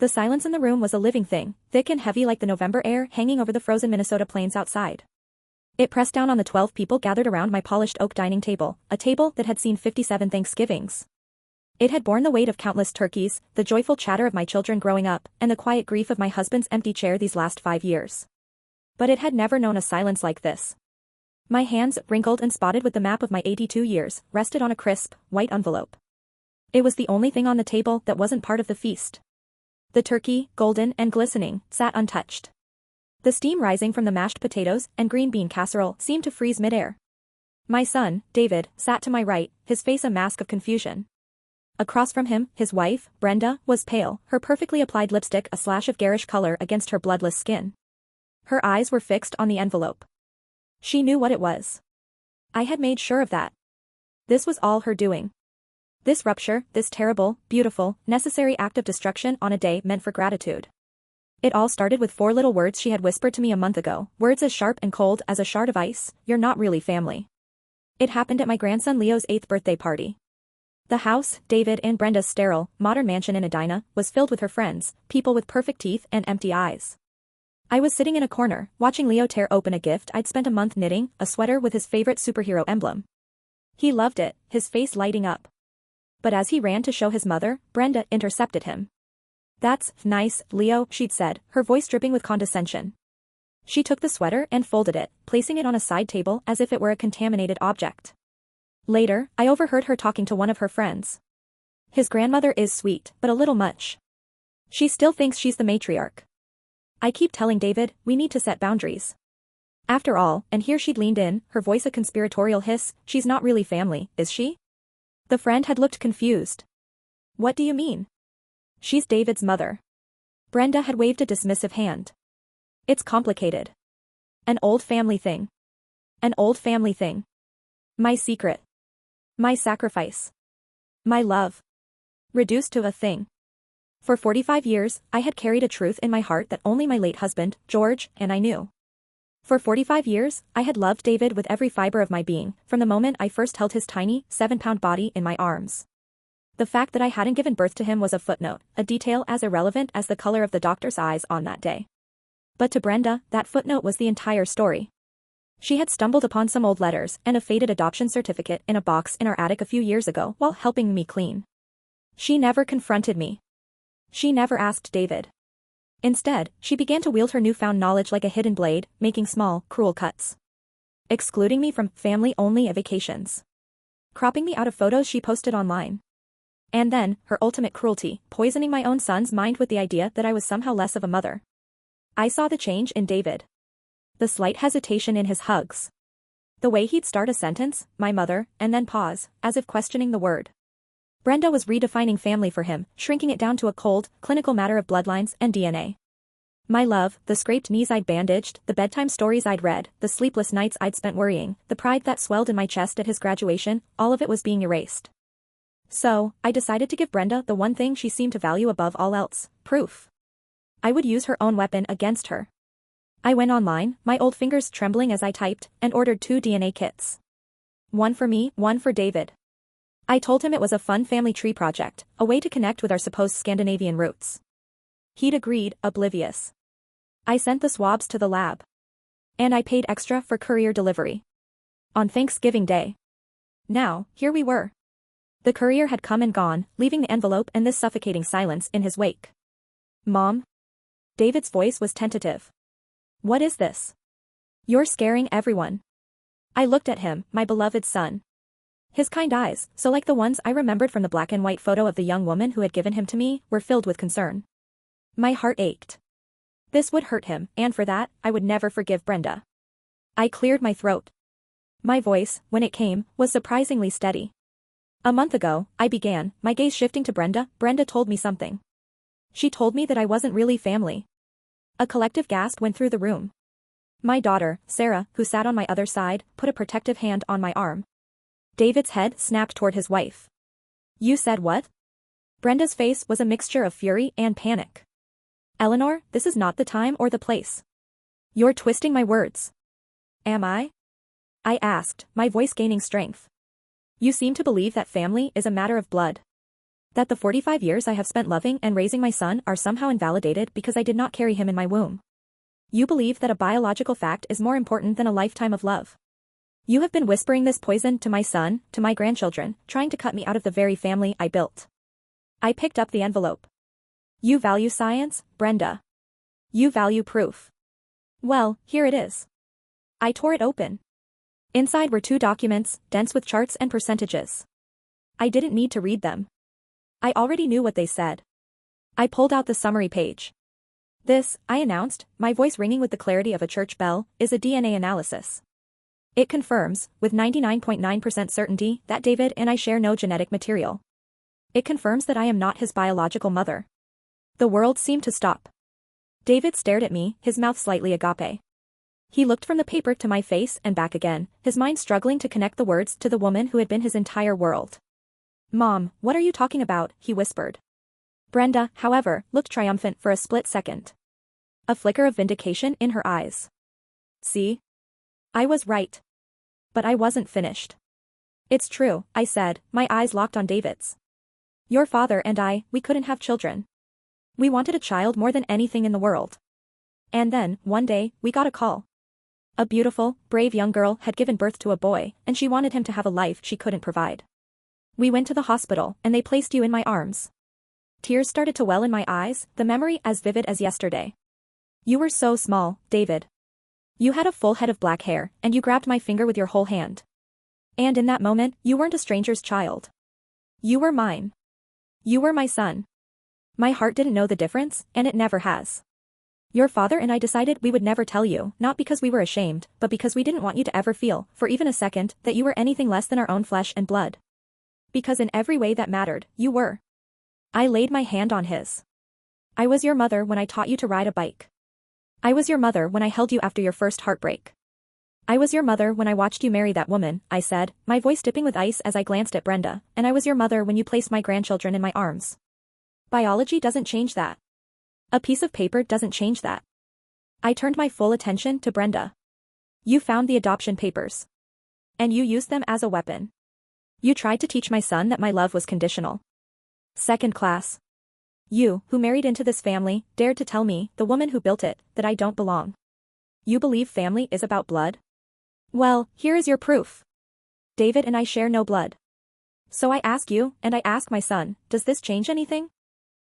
The silence in the room was a living thing, thick and heavy like the November air hanging over the frozen Minnesota plains outside. It pressed down on the 12 people gathered around my polished oak dining table, a table that had seen 57 Thanksgivings. It had borne the weight of countless turkeys, the joyful chatter of my children growing up, and the quiet grief of my husband's empty chair these last 5 years. But it had never known a silence like this. My hands, wrinkled and spotted with the map of my 82 years, rested on a crisp, white envelope. It was the only thing on the table that wasn't part of the feast. The turkey, golden and glistening, sat untouched. The steam rising from the mashed potatoes and green bean casserole seemed to freeze midair. My son, David, sat to my right, his face a mask of confusion. Across from him, his wife, Brenda, was pale, her perfectly applied lipstick a slash of garish color against her bloodless skin. Her eyes were fixed on the envelope. She knew what it was. I had made sure of that. This was all her doing. This rupture, this terrible, beautiful, necessary act of destruction on a day meant for gratitude. It all started with 4 little words she had whispered to me a month ago, words as sharp and cold as a shard of ice: "You're not really family." It happened at my grandson Leo's 8th birthday party. The house, David and Brenda's sterile, modern mansion in Edina, was filled with her friends, people with perfect teeth and empty eyes. I was sitting in a corner, watching Leo tear open a gift I'd spent a month knitting, a sweater with his favorite superhero emblem. He loved it, his face lighting up. But as he ran to show his mother, Brenda intercepted him. "That's nice, Leo," she'd said, her voice dripping with condescension. She took the sweater and folded it, placing it on a side table as if it were a contaminated object. Later, I overheard her talking to one of her friends. "His grandmother is sweet, but a little much. She still thinks she's the matriarch. I keep telling David, we need to set boundaries. After all," and here she'd leaned in, her voice a conspiratorial hiss, "she's not really family, is she?" The friend had looked confused. "What do you mean?" "She's David's mother." Brenda had waved a dismissive hand. "It's complicated. An old family thing. An old family thing. My secret. My sacrifice. My love. Reduced to a thing. For 45 years, I had carried a truth in my heart that only my late husband, George, and I knew. For 45 years, I had loved David with every fiber of my being, from the moment I first held his tiny, 7-pound body in my arms. The fact that I hadn't given birth to him was a footnote, a detail as irrelevant as the color of the doctor's eyes on that day. But to Brenda, that footnote was the entire story. She had stumbled upon some old letters and a faded adoption certificate in a box in our attic a few years ago while helping me clean. She never confronted me. She never asked David. Instead, she began to wield her newfound knowledge like a hidden blade, making small, cruel cuts. Excluding me from family-only vacations. Cropping me out of photos she posted online. And then, her ultimate cruelty, poisoning my own son's mind with the idea that I was somehow less of a mother. I saw the change in David. The slight hesitation in his hugs. The way he'd start a sentence, "my mother," and then pause, as if questioning the word. Brenda was redefining family for him, shrinking it down to a cold, clinical matter of bloodlines and DNA. My love, the scraped knees I'd bandaged, the bedtime stories I'd read, the sleepless nights I'd spent worrying, the pride that swelled in my chest at his graduation, all of it was being erased. So, I decided to give Brenda the one thing she seemed to value above all else: proof. I would use her own weapon against her. I went online, my old fingers trembling as I typed, and ordered 2 DNA kits. One for me, one for David. I told him it was a fun family tree project, a way to connect with our supposed Scandinavian roots. He'd agreed, oblivious. I sent the swabs to the lab. And I paid extra for courier delivery. On Thanksgiving Day. Now, here we were. The courier had come and gone, leaving the envelope and this suffocating silence in his wake. "Mom?" David's voice was tentative. "What is this? You're scaring everyone." I looked at him, my beloved son. His kind eyes, so like the ones I remembered from the black and white photo of the young woman who had given him to me, were filled with concern. My heart ached. This would hurt him, and for that, I would never forgive Brenda. I cleared my throat. My voice, when it came, was surprisingly steady. "A month ago," I began, my gaze shifting to Brenda. "Brenda told me something. She told me that I wasn't really family." A collective gasp went through the room. My daughter, Sarah, who sat on my other side, put a protective hand on my arm. David's head snapped toward his wife. "You said what?" Brenda's face was a mixture of fury and panic. "Eleanor, this is not the time or the place. You're twisting my words." "Am I?" I asked, my voice gaining strength. "You seem to believe that family is a matter of blood. That the 45 years I have spent loving and raising my son are somehow invalidated because I did not carry him in my womb. You believe that a biological fact is more important than a lifetime of love. You have been whispering this poison to my son, to my grandchildren, trying to cut me out of the very family I built. I picked up the envelope. You value science, Brenda. You value proof. Well, here it is. I tore it open. Inside were 2 documents, dense with charts and percentages. I didn't need to read them. I already knew what they said. I pulled out the summary page. This, I announced, my voice ringing with the clarity of a church bell, is a DNA analysis. It confirms, with 99.9% certainty, that David and I share no genetic material. It confirms that I am not his biological mother. The world seemed to stop. David stared at me, his mouth slightly agape. He looked from the paper to my face and back again, his mind struggling to connect the words to the woman who had been his entire world. Mom, what are you talking about? He whispered. Brenda, however, looked triumphant for a split second. A flicker of vindication in her eyes. See? I was right. But I wasn't finished. It's true, I said, my eyes locked on David's. Your father and I, we couldn't have children. We wanted a child more than anything in the world. And then, one day, we got a call. A beautiful, brave young girl had given birth to a boy, and she wanted him to have a life she couldn't provide. We went to the hospital, and they placed you in my arms. Tears started to well in my eyes, the memory as vivid as yesterday. You were so small, David. You had a full head of black hair, and you grabbed my finger with your whole hand. And in that moment, you weren't a stranger's child. You were mine. You were my son. My heart didn't know the difference, and it never has. Your father and I decided we would never tell you, not because we were ashamed, but because we didn't want you to ever feel, for even a second, that you were anything less than our own flesh and blood. Because in every way that mattered, you were. I laid my hand on his. I was your mother when I taught you to ride a bike. I was your mother when I held you after your first heartbreak. I was your mother when I watched you marry that woman, I said, my voice dipping with ice as I glanced at Brenda, and I was your mother when you placed my grandchildren in my arms. Biology doesn't change that. A piece of paper doesn't change that. I turned my full attention to Brenda. You found the adoption papers. And you used them as a weapon. You tried to teach my son that my love was conditional. Second class. You, who married into this family, dared to tell me, the woman who built it, that I don't belong. You believe family is about blood? Well, here is your proof. David and I share no blood. So I ask you, and I ask my son, does this change anything?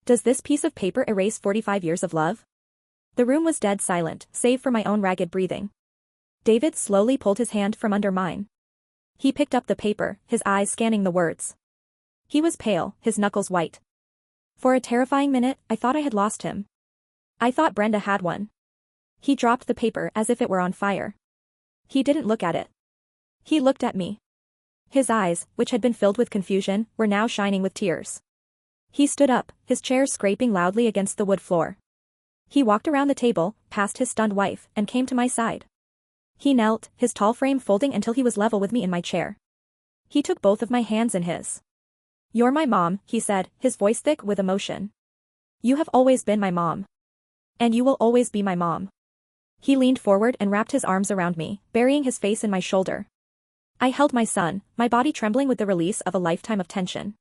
Does this piece of paper erase 45 years of love? The room was dead silent, save for my own ragged breathing. David slowly pulled his hand from under mine. He picked up the paper, his eyes scanning the words. He was pale, his knuckles white. For a terrifying minute, I thought I had lost him. I thought Brenda had one. He dropped the paper as if it were on fire. He didn't look at it. He looked at me. His eyes, which had been filled with confusion, were now shining with tears. He stood up, his chair scraping loudly against the wood floor. He walked around the table, past his stunned wife, and came to my side. He knelt, his tall frame folding until he was level with me in my chair. He took both of my hands in his. You're my mom, he said, his voice thick with emotion. You have always been my mom. And you will always be my mom. He leaned forward and wrapped his arms around me, burying his face in my shoulder. I held my son, my body trembling with the release of a lifetime of tension.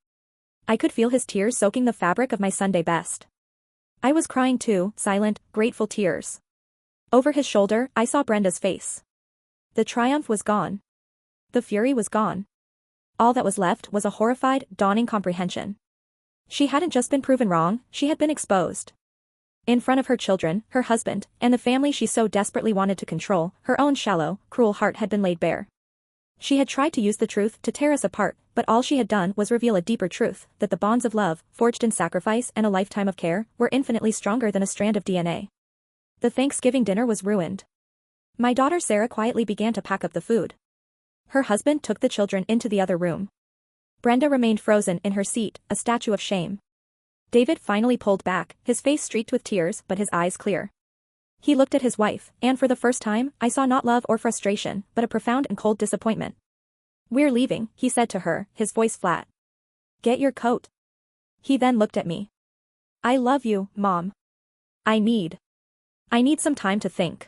I could feel his tears soaking the fabric of my Sunday best. I was crying too, silent, grateful tears. Over his shoulder, I saw Brenda's face. The triumph was gone. The fury was gone. All that was left was a horrified, dawning comprehension. She hadn't just been proven wrong, she had been exposed. In front of her children, her husband, and the family she so desperately wanted to control, her own shallow, cruel heart had been laid bare. She had tried to use the truth to tear us apart, but all she had done was reveal a deeper truth, that the bonds of love, forged in sacrifice and a lifetime of care, were infinitely stronger than a strand of DNA. The Thanksgiving dinner was ruined. My daughter Sarah quietly began to pack up the food. Her husband took the children into the other room. Brenda remained frozen in her seat, a statue of shame. David finally pulled back, his face streaked with tears but his eyes clear. He looked at his wife, and for the first time, I saw not love or frustration, but a profound and cold disappointment. We're leaving, he said to her, his voice flat. Get your coat. He then looked at me. I love you, Mom. I need some time to think.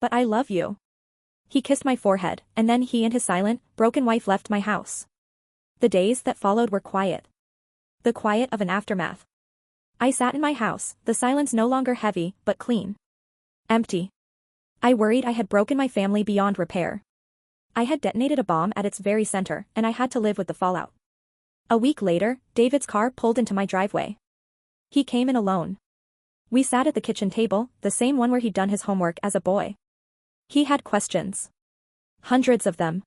But I love you. He kissed my forehead, and then he and his silent, broken wife left my house. The days that followed were quiet. The quiet of an aftermath. I sat in my house, the silence no longer heavy, but clean. Empty. I worried I had broken my family beyond repair. I had detonated a bomb at its very center, and I had to live with the fallout. A week later, David's car pulled into my driveway. He came in alone. We sat at the kitchen table, the same one where he'd done his homework as a boy. He had questions. Hundreds of them.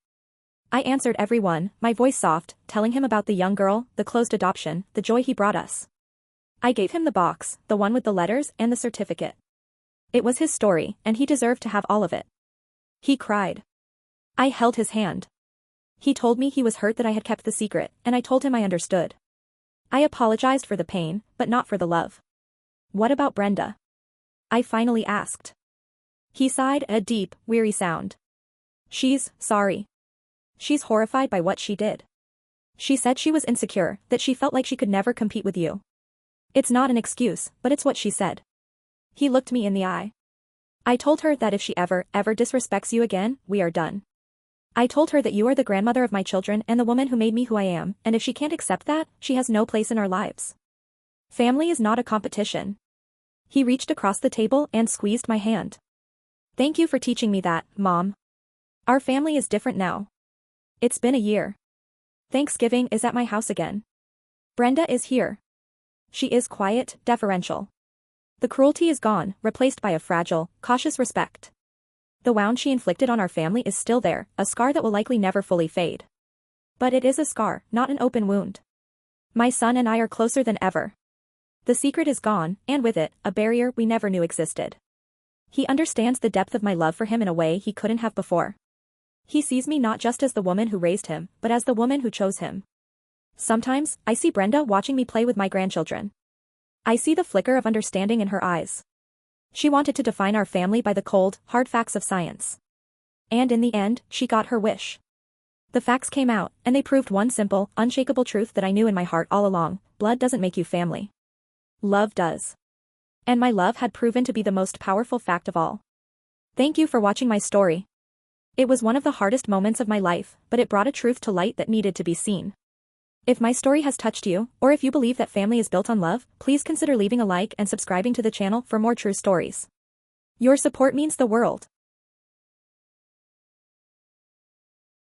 I answered every one, my voice soft, telling him about the young girl, the closed adoption, the joy he brought us. I gave him the box, the one with the letters and the certificate. It was his story, and he deserved to have all of it. He cried. I held his hand. He told me he was hurt that I had kept the secret, and I told him I understood. I apologized for the pain, but not for the love. What about Brenda? I finally asked. He sighed a deep, weary sound. She's sorry. She's horrified by what she did. She said she was insecure, that she felt like she could never compete with you. It's not an excuse, but it's what she said. He looked me in the eye. I told her that if she ever disrespects you again, we are done. I told her that you are the grandmother of my children and the woman who made me who I am, and if she can't accept that, she has no place in our lives. Family is not a competition. He reached across the table and squeezed my hand. Thank you for teaching me that, Mom. Our family is different now. It's been a year. Thanksgiving is at my house again. Brenda is here. She is quiet, deferential. The cruelty is gone, replaced by a fragile, cautious respect. The wound she inflicted on our family is still there, a scar that will likely never fully fade. But it is a scar, not an open wound. My son and I are closer than ever. The secret is gone, and with it, a barrier we never knew existed. He understands the depth of my love for him in a way he couldn't have before. He sees me not just as the woman who raised him, but as the woman who chose him. Sometimes, I see Brenda watching me play with my grandchildren. I see the flicker of understanding in her eyes. She wanted to define our family by the cold, hard facts of science. And in the end, she got her wish. The facts came out, and they proved one simple, unshakable truth that I knew in my heart all along: blood doesn't make you family. Love does. And my love had proven to be the most powerful fact of all. Thank you for watching my story. It was one of the hardest moments of my life, but it brought a truth to light that needed to be seen. If my story has touched you, or if you believe that family is built on love, please consider leaving a like and subscribing to the channel for more true stories. Your support means the world.